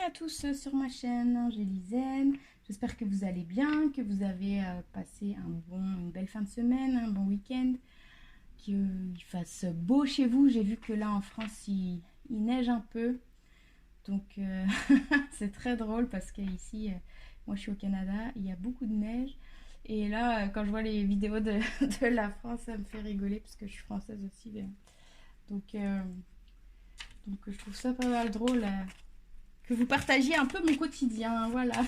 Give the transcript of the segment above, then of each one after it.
à tous sur ma chaîne Angélisène. J'espère que vous allez bien, que vous avez passé une belle fin de semaine, un bon week-end, qu'il fasse beau chez vous. J'ai vu que là en France il neige un peu, donc c'est très drôle parce que ici, moi je suis au Canada, il y a beaucoup de neige. Et là, quand je vois les vidéos de la France, ça me fait rigoler parce que je suis française aussi. Donc, euh, donc je trouve ça pas mal drôle. Que vous partagiez un peu mon quotidien, voilà.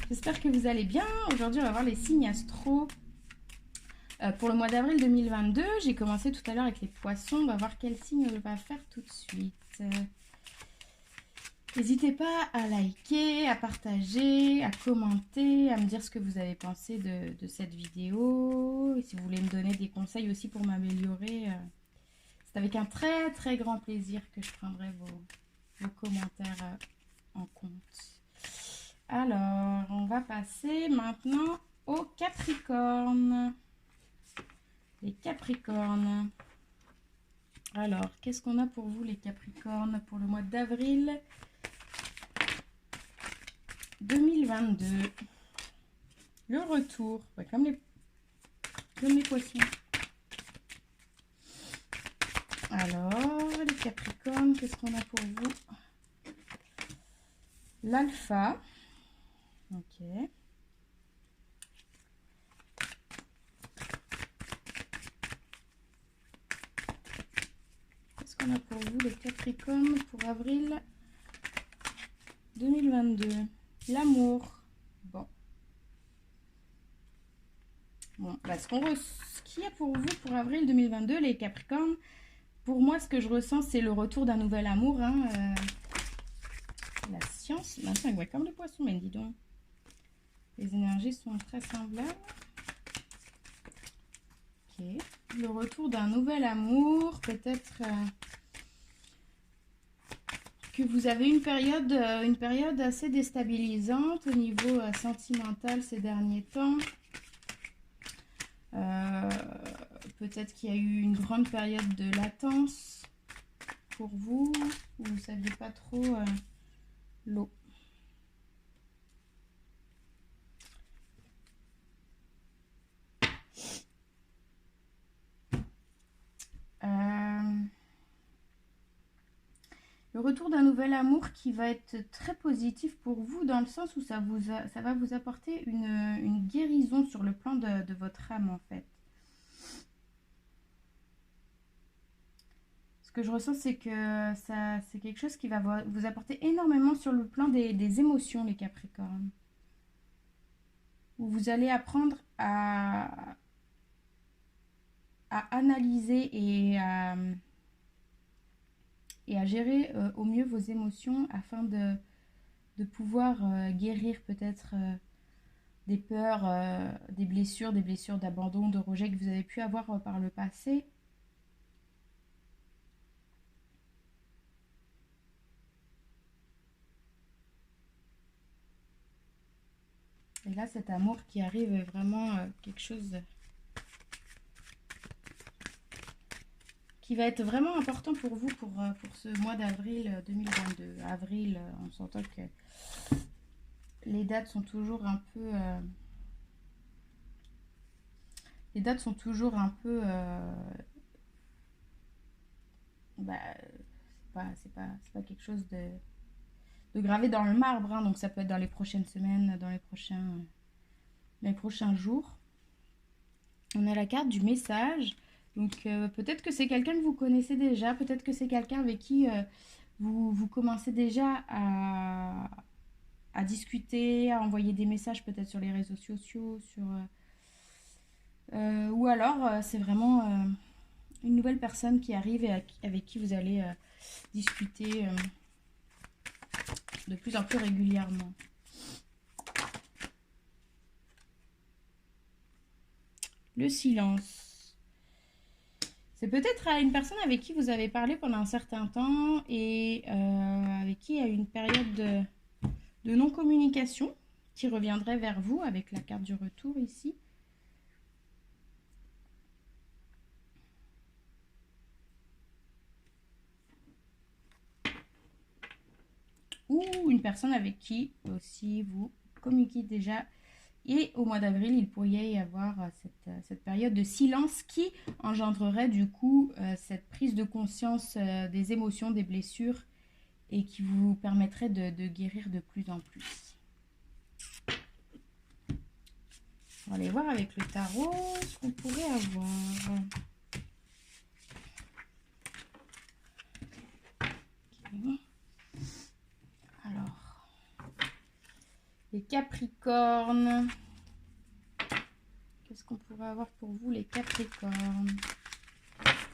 J'espère que vous allez bien. Aujourd'hui, on va voir les signes astro pour le mois d'avril 2022. J'ai commencé tout à l'heure avec les poissons. On va voir quel signe on va faire tout de suite. N'hésitez pas à liker, à partager, à commenter, à me dire ce que vous avez pensé de cette vidéo. Et si vous voulez me donner des conseils aussi pour m'améliorer, c'est avec un très très grand plaisir que je prendrai vos commentaires en compte. Alors, on va passer maintenant aux Capricornes. Les Capricornes. Alors, qu'est-ce qu'on a pour vous les Capricornes pour le mois d'avril 2022? Le retour, comme les poissons. Alors, les Capricornes, qu'est-ce qu'on a pour vous? L'Alpha. Ok. Qu'est-ce qu'on a pour vous les Capricornes pour avril 2022? L'amour. Bon, bah, ce qu'il y a pour vous pour avril 2022, les Capricornes, pour moi, ce que je ressens, c'est le retour d'un nouvel amour. La science, maintenant, il voit comme le poisson, mais dis donc. Les énergies sont très semblables. Ok. Le retour d'un nouvel amour, peut-être que vous avez une période assez déstabilisante au niveau sentimental ces derniers temps. Peut-être qu'il y a eu une grande période de latence pour vous, où vous ne saviez pas trop l'eau. Le retour d'un nouvel amour qui va être très positif pour vous dans le sens où ça va vous apporter une guérison sur le plan de votre âme en fait. Ce que je ressens, c'est que c'est quelque chose qui va vous apporter énormément sur le plan des émotions, les Capricornes. Où vous allez apprendre à analyser et à gérer au mieux vos émotions afin de pouvoir guérir peut-être des peurs, des blessures d'abandon, de rejet que vous avez pu avoir par le passé. Et là, cet amour qui arrive est vraiment quelque chose qui va être vraiment important pour vous pour ce mois d'avril 2022. Avril, on s'entend que les dates sont toujours un peu... les dates sont toujours un peu... c'est pas quelque chose de gravé dans le marbre, hein, donc ça peut être dans les prochaines semaines, dans les prochains jours. On a la carte du message. Donc peut-être que c'est quelqu'un que vous connaissez déjà, peut-être que c'est quelqu'un avec qui vous commencez déjà à discuter, à envoyer des messages peut-être sur les réseaux sociaux, ou alors c'est vraiment une nouvelle personne qui arrive et avec qui vous allez discuter de plus en plus régulièrement. Le silence. C'est peut-être à une personne avec qui vous avez parlé pendant un certain temps et avec qui il y a eu une période de non-communication qui reviendrait vers vous avec la carte du retour ici. Ouh, une personne avec qui aussi vous communiquez déjà. Et au mois d'avril, il pourrait y avoir cette période de silence qui engendrerait du coup cette prise de conscience des émotions, des blessures et qui vous permettrait de guérir de plus en plus. On va aller voir avec le tarot ce qu'on pourrait avoir. Okay. Alors, les Capricornes. Qu'est-ce qu'on pourrait avoir pour vous, les Capricornes?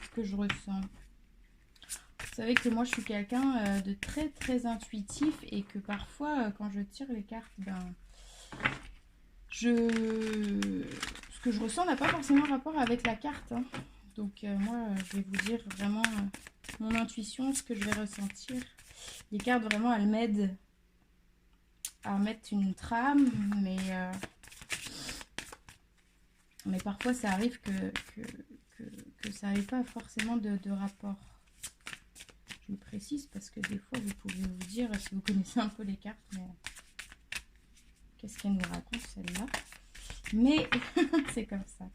Ce que je ressens. Vous savez que moi, je suis quelqu'un de très, très intuitif et que parfois, quand je tire les cartes, ce que je ressens n'a pas forcément rapport avec la carte. Hein. Donc, moi, je vais vous dire vraiment mon intuition, ce que je vais ressentir. Les cartes, vraiment, elles m'aident à mettre une trame, mais parfois, ça arrive que ça n'avait pas forcément de rapport. Je le précise parce que des fois, vous pouvez vous dire, si vous connaissez un peu les cartes, mais qu'est-ce qu'elle nous raconte celle-là? Mais c'est comme ça.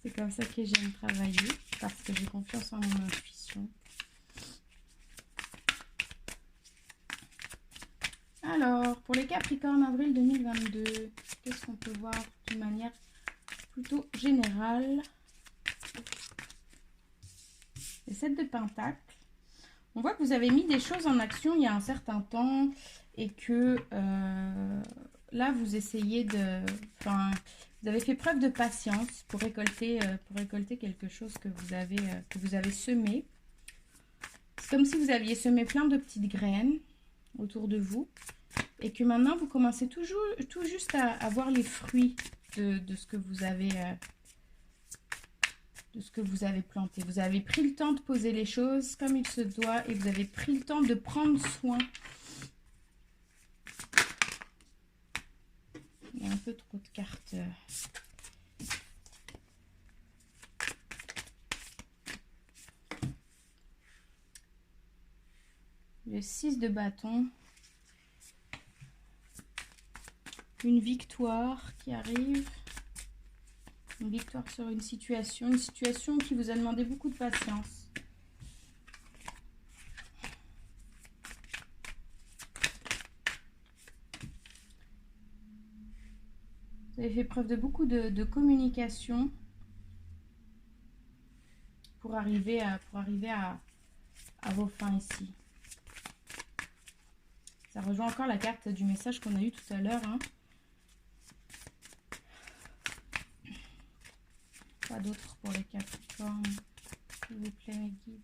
C'est comme ça que j'aime travailler parce que j'ai confiance en mon intuition. Alors, pour les Capricornes, avril 2022, qu'est-ce qu'on peut voir d'une manière plutôt générale? Les 7 de Pentacles. On voit que vous avez mis des choses en action il y a un certain temps et que là, vous essayez de... Enfin, vous avez fait preuve de patience pour récolter quelque chose que vous avez semé. C'est comme si vous aviez semé plein de petites graines autour de vous et que maintenant, vous commencez tout juste à voir les fruits de ce que vous avez... de ce que vous avez planté. Vous avez pris le temps de poser les choses comme il se doit et vous avez pris le temps de prendre soin. Il y a un peu trop de cartes. Le 6 de bâton. Une victoire qui arrive. Une victoire sur une situation qui vous a demandé beaucoup de patience. Vous avez fait preuve de beaucoup de communication pour arriver à vos fins ici. Ça rejoint encore la carte du message qu'on a eu tout à l'heure. Hein. Quoi d'autre pour les Capricornes? S'il vous plaît, mes guides.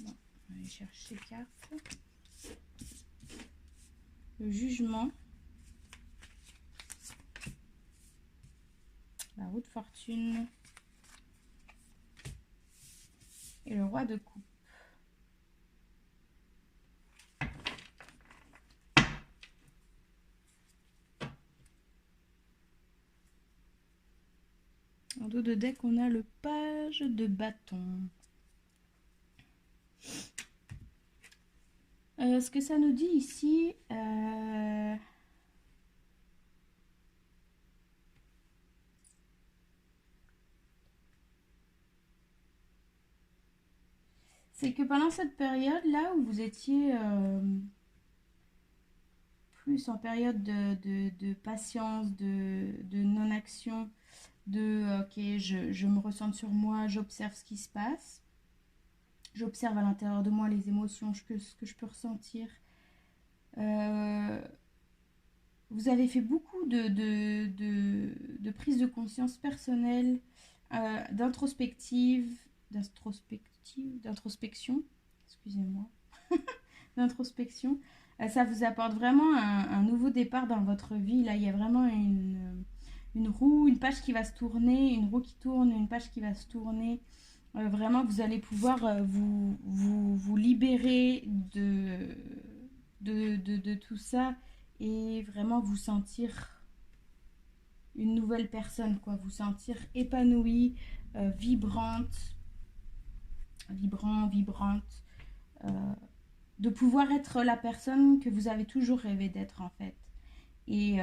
Bon, on va aller chercher les cartes. Le jugement. La roue de fortune. Et le roi de coupe. En dos de deck, on a le page de bâton. Ce que ça nous dit ici, c'est que pendant cette période-là où vous étiez plus en période de patience, de non-action, ok, je me ressens sur moi, j'observe ce qui se passe. J'observe à l'intérieur de moi les émotions ce que je peux ressentir. Vous avez fait beaucoup de prise de conscience personnelle, d'introspection, excusez-moi, d'introspection. Ça vous apporte vraiment un nouveau départ dans votre vie. Là, il y a vraiment une roue, une page qui va se tourner, une roue qui tourne, une page qui va se tourner. Vraiment, vous allez pouvoir vous libérer de tout ça et vraiment vous sentir une nouvelle personne, quoi. Vous sentir épanouie, vibrante, vibrant, vibrante, de pouvoir être la personne que vous avez toujours rêvé d'être en fait. Et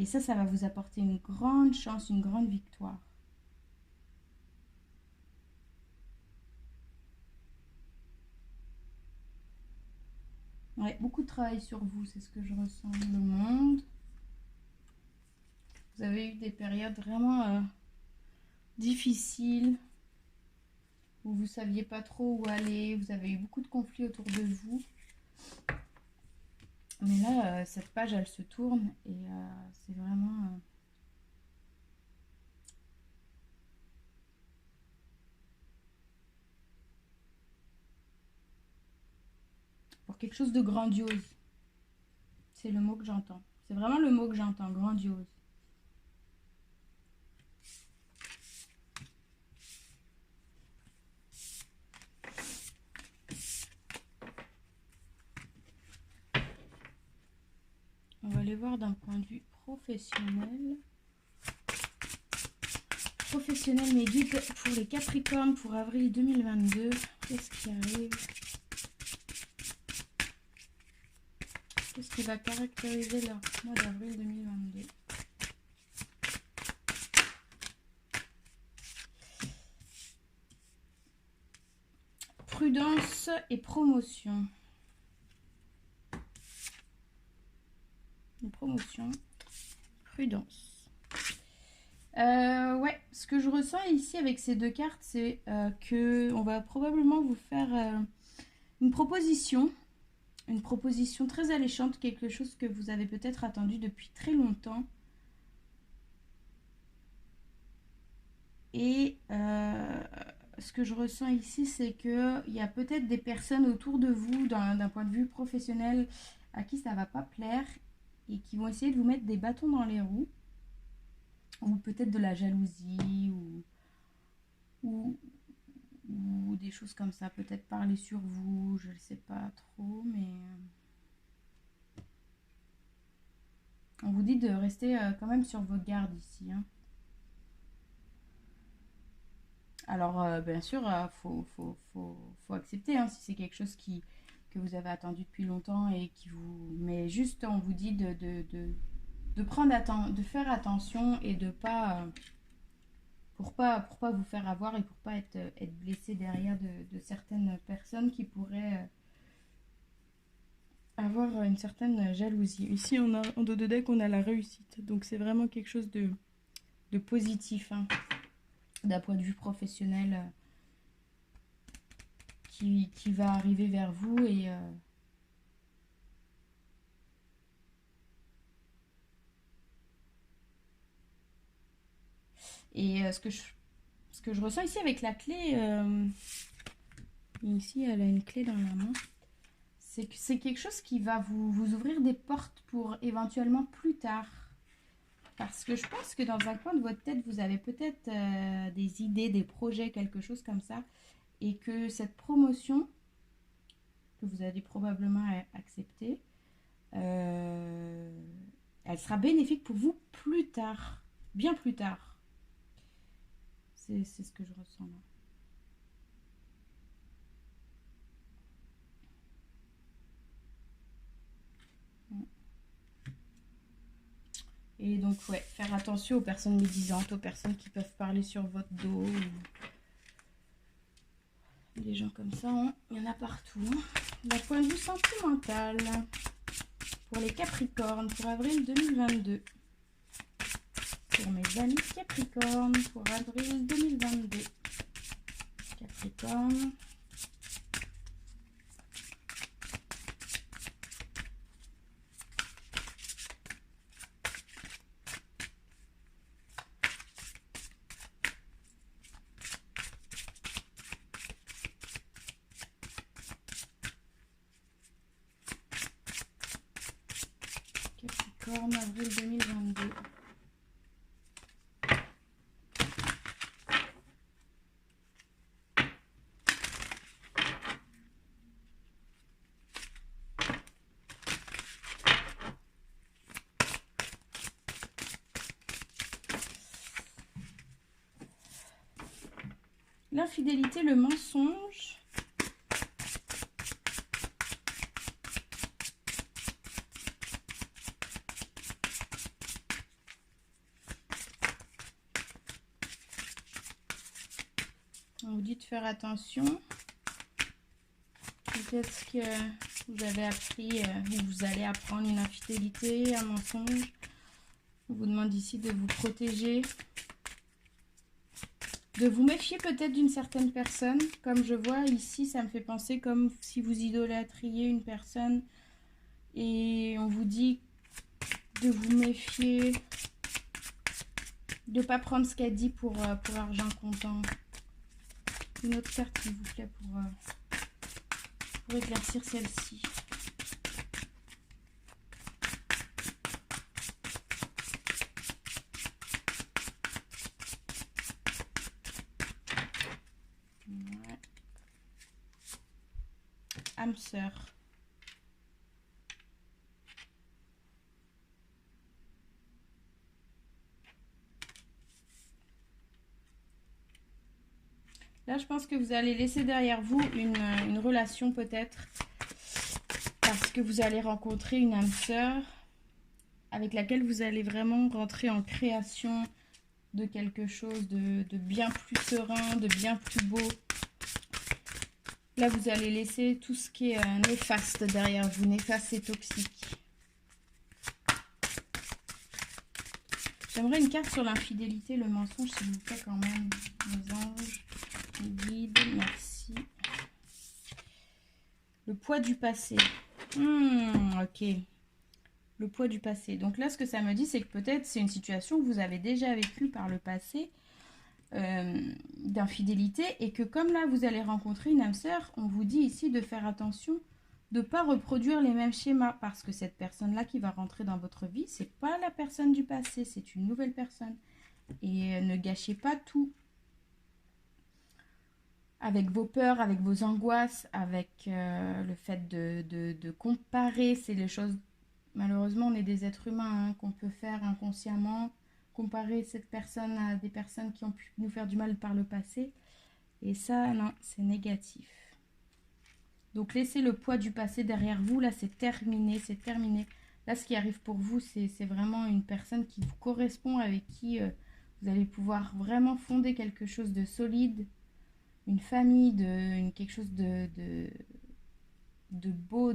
ça va vous apporter une grande chance, une grande victoire. Ouais, beaucoup de travail sur vous, c'est ce que je ressens. Le monde. Vous avez eu des périodes vraiment difficiles où vous ne saviez pas trop où aller. Vous avez eu beaucoup de conflits autour de vous. Mais là, cette page, elle se tourne et c'est vraiment... pour quelque chose de grandiose. C'est le mot que j'entends. C'est vraiment le mot que j'entends, grandiose. On va aller voir d'un point de vue professionnel. Professionnel, mais guide pour les Capricornes pour avril 2022. Qu'est-ce qui arrive? Qu'est-ce qui va caractériser leur mois d'avril 2022? Prudence et promotion. Une promotion, prudence. Ouais, ce que je ressens ici avec ces deux cartes, c'est que on va probablement vous faire une proposition très alléchante, quelque chose que vous avez peut-être attendu depuis très longtemps. Et ce que je ressens ici, c'est qu'il y a peut-être des personnes autour de vous, d'un point de vue professionnel, à qui ça ne va pas plaire et qui vont essayer de vous mettre des bâtons dans les roues. Ou peut-être de la jalousie ou des choses comme ça. Peut-être parler sur vous, je ne sais pas trop, mais... on vous dit de rester quand même sur vos gardes ici. Hein. Alors, bien sûr, faut accepter hein, si c'est quelque chose que vous avez attendu depuis longtemps et qui vous... Mais juste, on vous dit de prendre de faire attention et de pas... pour pas vous faire avoir et pour pas être blessé derrière de certaines personnes qui pourraient avoir une certaine jalousie. Ici, on a en dos de deck, on a la réussite. Donc, c'est vraiment quelque chose de positif hein, d'un point de vue professionnel qui va arriver vers vous et ce que je ressens ici avec la clé, ici elle a une clé dans la main, c'est que c'est quelque chose qui va vous ouvrir des portes pour éventuellement plus tard. Parce que je pense que dans un coin de votre tête, vous avez peut-être des idées, des projets, quelque chose comme ça. Et que cette promotion, que vous allez probablement accepter, elle sera bénéfique pour vous plus tard. Bien plus tard. C'est ce que je ressens là. Et donc, ouais, faire attention aux personnes médisantes, aux personnes qui peuvent parler sur votre dos. Des gens comme ça, hein, il y en a partout. D'un point de vue sentimental, pour les Capricornes, pour avril 2022. Pour mes amis Capricornes, pour avril 2022. Capricorne. Capricorne, avril 2022. L'infidélité, le mensonge faire attention. Peut-être que vous avez appris ou vous allez apprendre une infidélité, un mensonge. On vous demande ici de vous protéger, de vous méfier peut-être d'une certaine personne. Comme je vois ici, ça me fait penser comme si vous idolâtriez une personne et on vous dit de vous méfier, de ne pas prendre ce qu'elle dit pour argent comptant. Une autre carte, s'il vous plaît, pour éclaircir celle-ci. Ouais. Âme sœur. Là, je pense que vous allez laisser derrière vous une relation peut-être parce que vous allez rencontrer une âme sœur avec laquelle vous allez vraiment rentrer en création de quelque chose de bien plus serein, de bien plus beau. Là, vous allez laisser tout ce qui est néfaste derrière vous, néfaste et toxique. J'aimerais une carte sur l'infidélité, le mensonge, s'il vous plaît, quand même. Les anges. Guide, merci. Le poids du passé. Ok. Le poids du passé. Donc là, ce que ça me dit, c'est que peut-être c'est une situation que vous avez déjà vécue par le passé d'infidélité et que comme là, vous allez rencontrer une âme sœur, on vous dit ici de faire attention, de ne pas reproduire les mêmes schémas parce que cette personne-là qui va rentrer dans votre vie, c'est pas la personne du passé, c'est une nouvelle personne. Et ne gâchez pas tout. Avec vos peurs, avec vos angoisses, avec le fait de comparer, c'est les choses, malheureusement on est des êtres humains, qu'on peut faire inconsciemment, comparer cette personne à des personnes qui ont pu nous faire du mal par le passé, et ça non, c'est négatif. Donc laissez le poids du passé derrière vous, là c'est terminé, c'est terminé. Là ce qui arrive pour vous, c'est vraiment une personne qui vous correspond, avec qui vous allez pouvoir vraiment fonder quelque chose de solide, une famille, quelque chose de beau,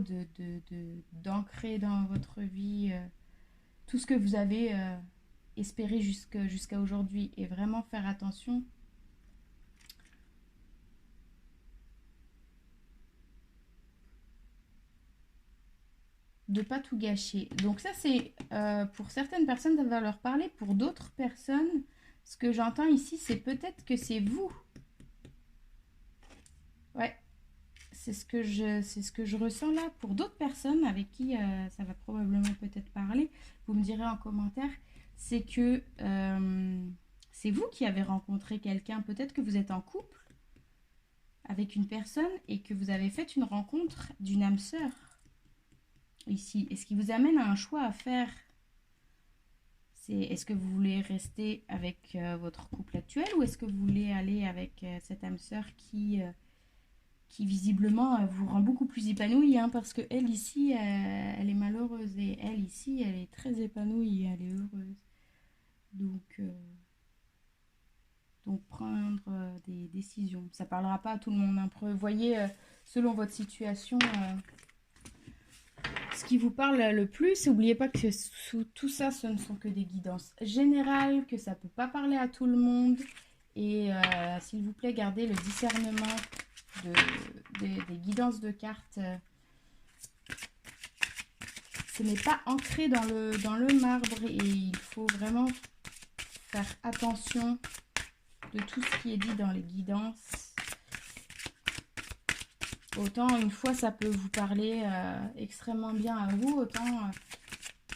d'ancré dans votre vie, tout ce que vous avez espéré jusqu'à aujourd'hui. Et vraiment faire attention. De pas tout gâcher. Donc ça, c'est pour certaines personnes, ça va leur parler. Pour d'autres personnes, ce que j'entends ici, c'est peut-être que c'est vous. Ouais. C'est ce que je ressens là. Pour d'autres personnes avec qui ça va probablement peut-être parler, vous me direz en commentaire, c'est que c'est vous qui avez rencontré quelqu'un. Peut-être que vous êtes en couple avec une personne et que vous avez fait une rencontre d'une âme sœur ici. Et ce qui vous amène à un choix à faire, c'est est-ce que vous voulez rester avec votre couple actuel ou est-ce que vous voulez aller avec cette âme sœur qui visiblement vous rend beaucoup plus épanouie, hein, parce que elle ici, elle est malheureuse et elle ici, elle est très épanouie, elle est heureuse. Donc prendre des décisions. Ça parlera pas à tout le monde. Hein. Voyez, selon votre situation, ce qui vous parle le plus. N'oubliez pas que sous tout ça, ce ne sont que des guidances générales, que ça peut pas parler à tout le monde. Et s'il vous plaît, gardez le discernement des guidances de cartes. Ce n'est pas ancré dans le marbre et il faut vraiment faire attention de tout ce qui est dit dans les guidances. Autant une fois ça peut vous parler extrêmement bien à vous, autant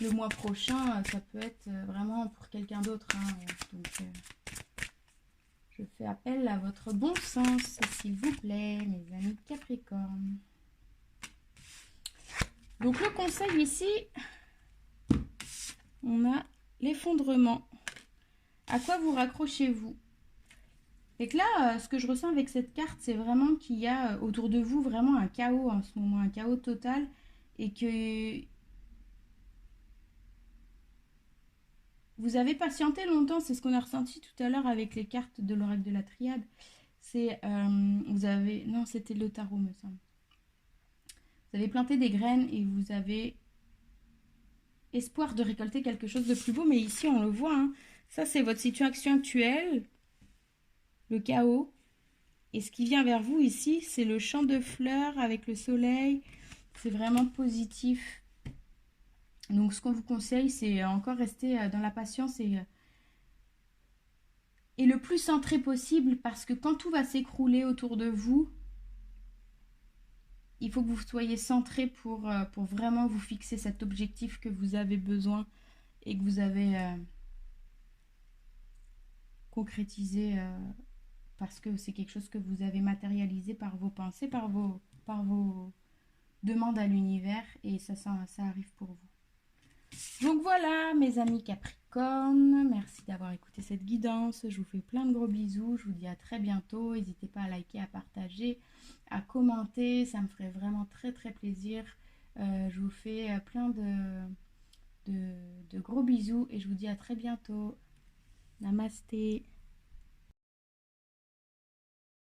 le mois prochain ça peut être vraiment pour quelqu'un d'autre. Hein. Donc je fais appel à votre bon sens, s'il vous plaît, mes amis Capricorne. Donc le conseil ici, on a l'effondrement. À quoi vous raccrochez-vous? Et que là, ce que je ressens avec cette carte, c'est vraiment qu'il y a autour de vous vraiment un chaos en ce moment, un chaos total, et que vous avez patienté longtemps. C'est ce qu'on a ressenti tout à l'heure avec les cartes de l'oracle de la triade. C'est, vous avez, non, c'était le tarot, me semble. Vous avez planté des graines et vous avez espoir de récolter quelque chose de plus beau. Mais ici, on le voit, hein. Ça, c'est votre situation actuelle, le chaos. Et ce qui vient vers vous ici, c'est le champ de fleurs avec le soleil. C'est vraiment positif. Donc, ce qu'on vous conseille, c'est encore rester dans la patience et le plus centré possible, parce que quand tout va s'écrouler autour de vous, il faut que vous soyez centré pour vraiment vous fixer cet objectif que vous avez besoin et que vous avez concrétisé parce que c'est quelque chose que vous avez matérialisé par vos pensées, par vos demandes à l'univers, et ça arrive pour vous. Donc voilà, mes amis Capricorne, merci d'avoir écouté cette guidance. Je vous fais plein de gros bisous. Je vous dis à très bientôt. N'hésitez pas à liker, à partager, à commenter. Ça me ferait vraiment très très plaisir. Je vous fais plein de gros bisous et je vous dis à très bientôt. Namasté.